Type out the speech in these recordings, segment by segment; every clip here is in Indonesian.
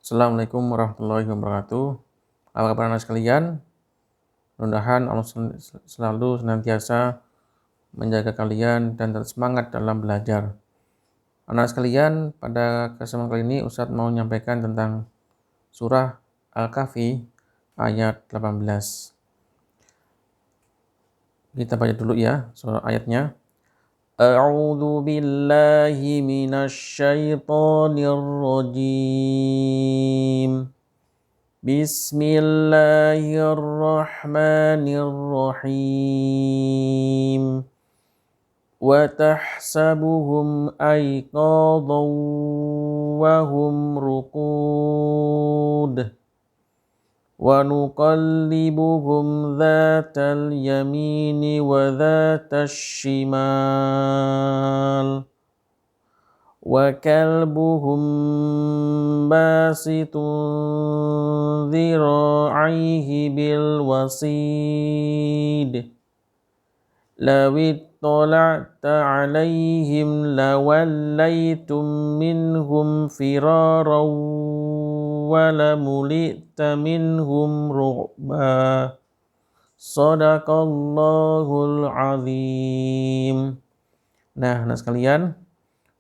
Assalamualaikum warahmatullahi wabarakatuh. Apa kabar anak sekalian? Mudah-mudahan Allah selalu senantiasa menjaga kalian dan tetap semangat dalam belajar. Anak sekalian, pada kesempatan kali ini Ustadz mau menyampaikan tentang surah Al-Kahfi ayat 18. Kita baca dulu ya surah ayatnya. A'udzu billahi minasyaitonir rajim. Bismillahirrahmanirrahim. Wa tahsabuhum ayqadhan wa hum ruqud wa nuqallibuhum dhatal yamini wa dhatal shimal wa kalbuhum basitun dhira'ihi bil wasid law ittala'ta 'alaihim lawallaytum minhum firaran wa lamuli'ta minhum ru'ba. Shadaqallahul azim. Nah, sekalian,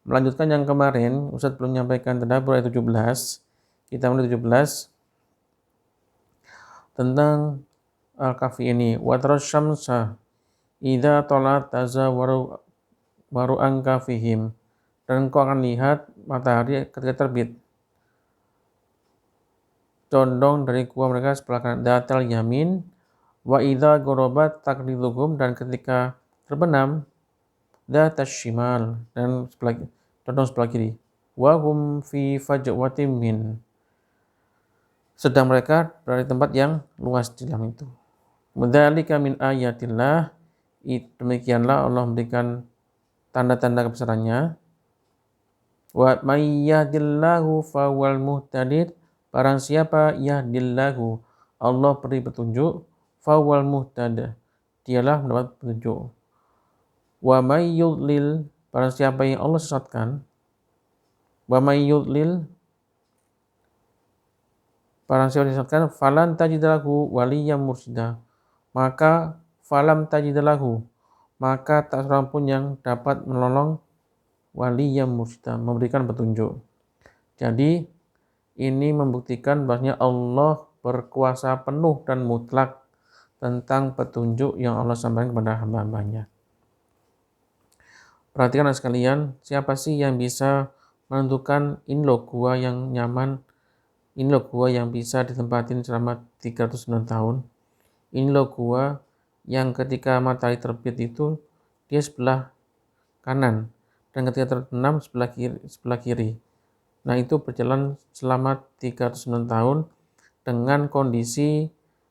melanjutkan yang kemarin, Ustadz belum menyampaikan tadabbur ayat 17. Kita mulai 17 tentang Al-Kahfi ini. Wa taras syamsa idza talat tazawaru an kahfihim. Dan engkau akan lihat matahari ketika terbit condong dari gua mereka sebelah kanan, datal yamin. Wa idza gharabat taqriduhum, dan ketika terbenam datas shimal, dan condong sebelah kiri. Wa hum fi fajwatin min, sedang mereka berada di tempat yang luas di dalam itu. Dzalika min ayatillah, demikianlah Allah memberikan tanda-tanda kebesarannya. Wa may yahdillahu fawal muhtadid, barang siapa yahdillahu, Allah beri petunjuk, fawal muhtad, dialah mendapat petunjuk. Wa may yudlil, barang siapa yang Allah sesatkan, wa may yudlil, barang siapa yang disesatkan, falan tajidalahu waliyyam mursyida, maka falam tajidalahu, maka tak seorang pun yang dapat menolong waliyyam mursyida, memberikan petunjuk. Jadi ini membuktikan bahwasanya Allah berkuasa penuh dan mutlak tentang petunjuk yang Allah sampaikan kepada hamba-hambanya. Perhatikan sekalian, siapa sih yang bisa menentukan ini loh gua yang nyaman, ini loh gua yang bisa ditempatin selama 309 tahun, ini loh gua yang ketika matahari terbit itu dia sebelah kanan, dan ketika terbenam sebelah kiri. Nah, itu berjalan selama 309 tahun dengan kondisi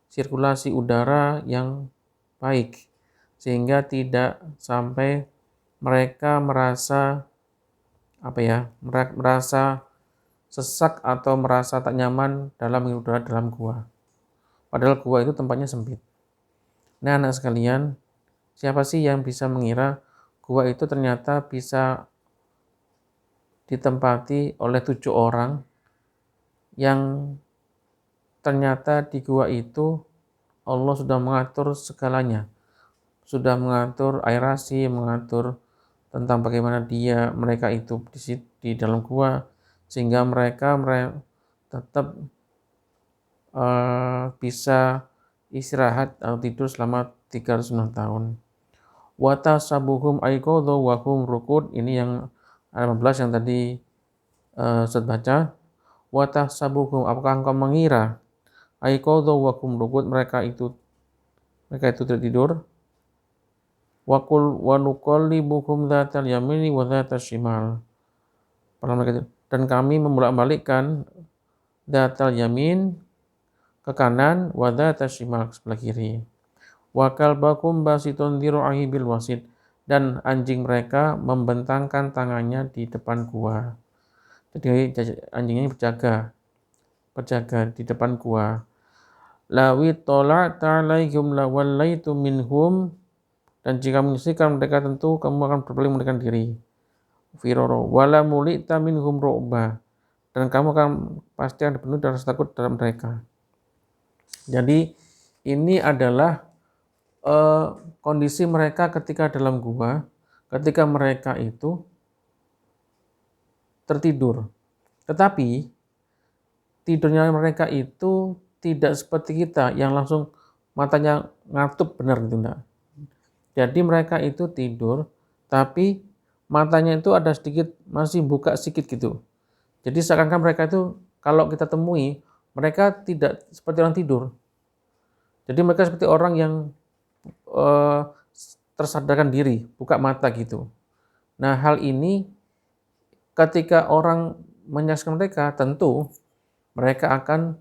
sirkulasi udara yang baik, sehingga tidak sampai mereka merasa merasa sesak atau merasa tak nyaman dalam udara dalam gua. Padahal gua itu tempatnya sempit. Nah, anak sekalian, siapa sih yang bisa mengira gua itu ternyata bisa ditempati oleh 7 orang yang ternyata di gua itu Allah sudah mengatur segalanya, sudah mengatur aerasi, mengatur tentang bagaimana mereka itu di dalam gua, sehingga mereka tetap bisa istirahat atau tidur selama 309 tahun. Wa tasabuhum ayqadha wa hum ruqud, ini yang ayat 15 yang tadi Ustaz baca. Wa tahsabuhum, apakah engkau mengira, ayqadha wa hum ruqud, mereka itu tidak tidur. Wa nuqallibuhum dzatal yamini wa dzatal shimal, dan kami membolak-balikkan dzatal yamin ke kanan, wa dzatal shimal ke sebelah kiri. Wa kalbakum basitun dhira'ihi bil wasid, dan anjing mereka membentangkan tangannya di depan gua. Jadi anjingnya berjaga di depan gua. Lawi tola'ta 'alaihim lawallaitu minhum, dan jika menyaksikan mereka tentu kamu akan berpaling melarikan diri. Firoro wala mulita minhum ru'ba, dan kamu akan pasti akan dipenuhi dengan rasa takut dalam mereka. Jadi ini adalah kondisi mereka ketika dalam gua, ketika mereka itu tertidur. Tetapi tidurnya mereka itu tidak seperti kita yang langsung matanya ngatup benar gitu, enggak. Jadi mereka itu tidur, tapi matanya itu ada sedikit masih buka sedikit gitu. Jadi seakan-akan mereka itu kalau kita temui, mereka tidak seperti orang tidur. Jadi mereka seperti orang yang eh, tersadarkan diri, buka mata gitu. Nah, hal ini ketika orang menyaksikan mereka, tentu mereka akan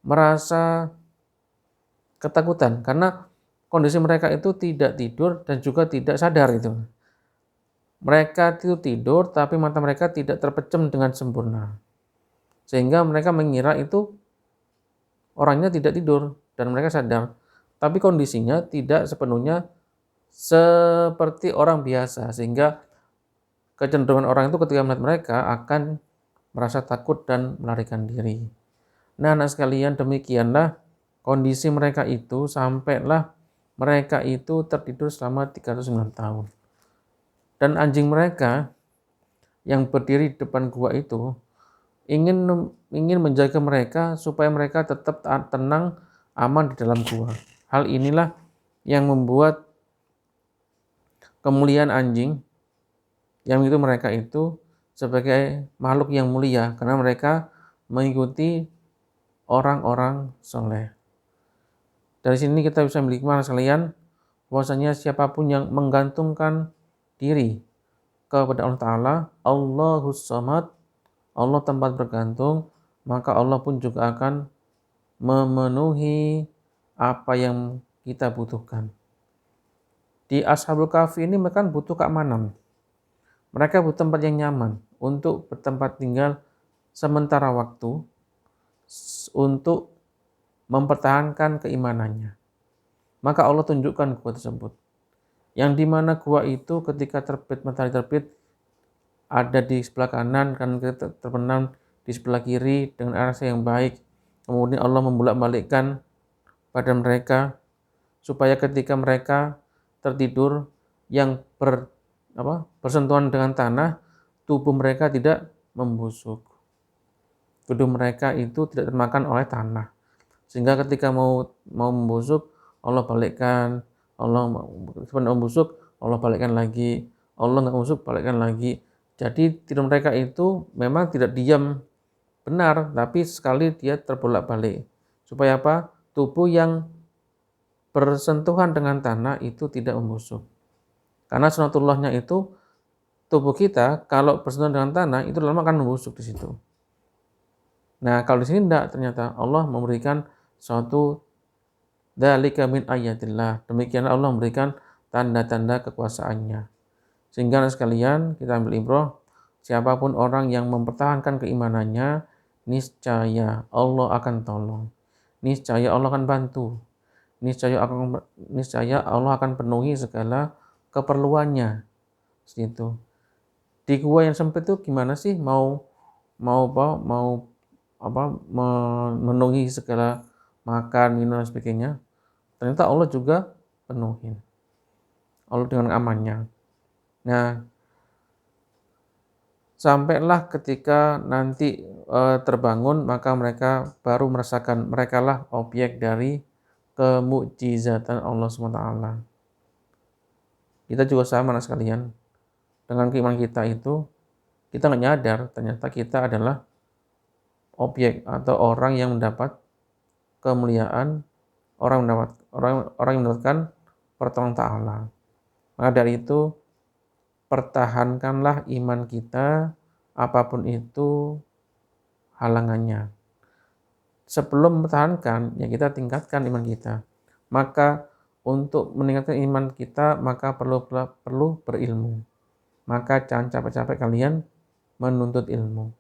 merasa ketakutan karena kondisi mereka itu tidak tidur dan juga tidak sadar itu. Mereka itu tidur tapi mata mereka tidak terpejam dengan sempurna. Sehingga mereka mengira itu orangnya tidak tidur dan mereka sadar. Tapi kondisinya tidak sepenuhnya seperti orang biasa sehingga kecenderungan orang itu ketika melihat mereka akan merasa takut dan melarikan diri. Nah, anak sekalian, demikianlah kondisi mereka itu sampailah mereka itu tertidur selama 309 tahun. Dan anjing mereka yang berdiri di depan gua itu ingin menjaga mereka supaya mereka tetap tenang, aman di dalam gua. Hal inilah yang membuat kemuliaan anjing, yang itu mereka itu sebagai makhluk yang mulia karena mereka mengikuti orang-orang soleh. Dari sini kita bisa memiliki makna sekalian bahwasanya siapapun yang menggantungkan diri kepada Allah Ta'ala, Allahus Samad, Allah tempat bergantung, maka Allah pun juga akan memenuhi apa yang kita butuhkan. Di Ashabul Kahfi ini mereka butuh keamanan. Mereka butuh tempat yang nyaman untuk bertempat tinggal sementara waktu untuk mempertahankan keimanannya. Maka Allah tunjukkan gua tersebut. Yang dimana gua itu ketika matahari terbit ada di sebelah kanan, kan kita terbenam di sebelah kiri dengan arah yang baik. Kemudian Allah membolak-balikkan badan mereka supaya ketika mereka tertidur yang bersentuhan dengan tanah, tubuh mereka tidak membusuk. Tubuh mereka itu tidak termakan oleh tanah. Sehingga ketika mau membusuk, Allah balikkan. Allah membusuk, Allah balikkan lagi. Allah nggak membusuk, balikkan lagi. Jadi tidur mereka itu memang tidak diam benar, tapi sekali dia terbolak-balik. Supaya apa? Tubuh yang bersentuhan dengan tanah itu tidak membusuk. Karena sunatullahnya itu tubuh kita kalau bersentuhan dengan tanah itu lama akan membusuk di situ. Nah, kalau di sini tidak, ternyata Allah memberikan suatu dzalika min ayatillah. Demikian Allah memberikan tanda-tanda kekuasaannya. Sehingga sekalian kita ambil ibrah, siapapun orang yang mempertahankan keimanannya, niscaya Allah akan tolong. Niscaya Allah akan bantu. Niscaya Allah akan penuhi segala keperluannya. Situ. Di gua yang sempit itu gimana sih mau memenuhi segala makan, minum dan sebagainya. Ternyata Allah juga penuhin. Allah dengan amannya. Nah, sampailah ketika nanti terbangun, maka mereka baru merasakan merekalah objek dari kemukjizatan Allah SWT. Kita juga sama sekalian. Dengan keimanan kita itu, kita nggak nyadar ternyata kita adalah objek atau orang yang mendapat kemuliaan, orang yang mendapatkan pertolongan Ta'ala. Maka dari itu, pertahankanlah iman kita apapun itu halangannya. Sebelum mempertahankan, ya kita tingkatkan iman kita. Maka untuk meningkatkan iman kita, maka perlu berilmu. Maka jangan capek-capek kalian menuntut ilmu.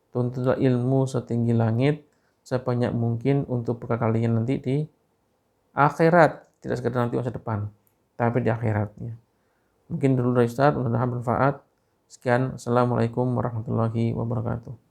Tuntutlah ilmu setinggi langit, sebanyak mungkin untuk bekal kalian nanti di akhirat. Tidak sekedar nanti masa depan, tapi di akhiratnya. Mungkin dulu dari Ustaz, mudah-mudahan bermanfaat. Sekian, Assalamualaikum warahmatullahi wabarakatuh.